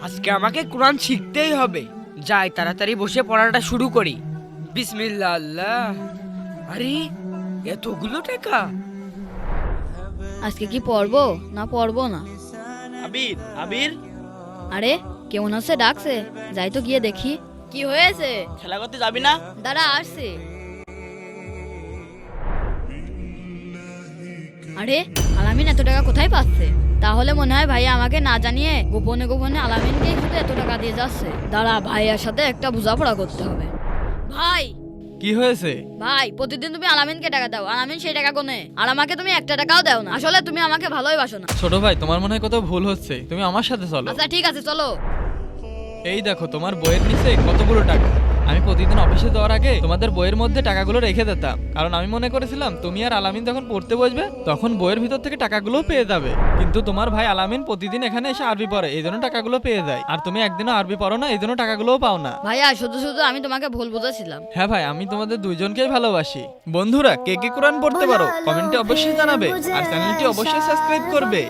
আজকে আমাকে কোরআন শিখতেই হবে। যাই তাড়াতাড়ি বসে পড়াটা শুরু করি। বিসমিল্লাহ আল্লাহ। আরে এতগুলো টাকা! আজকে কি পড়বো না পড়বো না? আবির, আবির, আরে কেমন আছে ডাকছে, যাই তো গিয়ে দেখি কি হয়েছে। খেলা করতে যাবি না? দাঁড়া আসছে। আরে আলামিন এত টাকা কোথায় পাচ্ছে? তাহলে মনে হয় ভাইয়া আমাকে না জানিয়ে গোপনে গোপনে আলামিনকে শুধু এত টাকা দিয়ে যাচ্ছে। দাঁড়া, ভাইয়ার সাথে একটা বোঝাপড়া করতে হবে। ভাই, কি হয়েছে? ভাই প্রতিদিন তুমি আলামিনকে টাকা দাও, আলামিন সেই টাকা কোনে, আর আমাকে তুমি একটা টাকাও দাও না। আসলে তুমি আমাকে ভালোই বাসো না। ছোট ভাই, তোমার মনে হয় কোথাও ভুল হচ্ছে, তুমি আমার সাথে চলো। আচ্ছা ঠিক আছে চলো। এই দেখো তোমার বইয়ের নিচে কতগুলো টাকা। আমি প্রতিদিন অফিসে যাওয়ার আগে তোমাদের বইয়ের মধ্যে টাকাগুলো রেখে দিতাম, কারণ আমি মনে করেছিলাম তুমি আর আলামিন যখন পড়তে বসবে তখন বইয়ের ভিতর থেকে টাকাগুলো পেয়ে যাবে। কিন্তু তোমার ভাই আলামিন প্রতিদিন এখানে এসে আরবি পড়ে, এই জন্য টাকাগুলো পেয়ে যায়, আর তুমি একদিনও আরবি পড়ো না, এই জন্য টাকাগুলোও পাও না। ভাইয়া শুধু শুধু আমি তোমাকে ভুল বুঝেছিলাম। হ্যাঁ ভাই, আমি তোমাদের দুইজনকেই ভালোবাসি। বন্ধুরা, কে কে কোরআন পড়তে পারো কমেন্টে অবশ্যই জানাবে, আর চ্যানেলটি অবশ্যই সাবস্ক্রাইব করবে।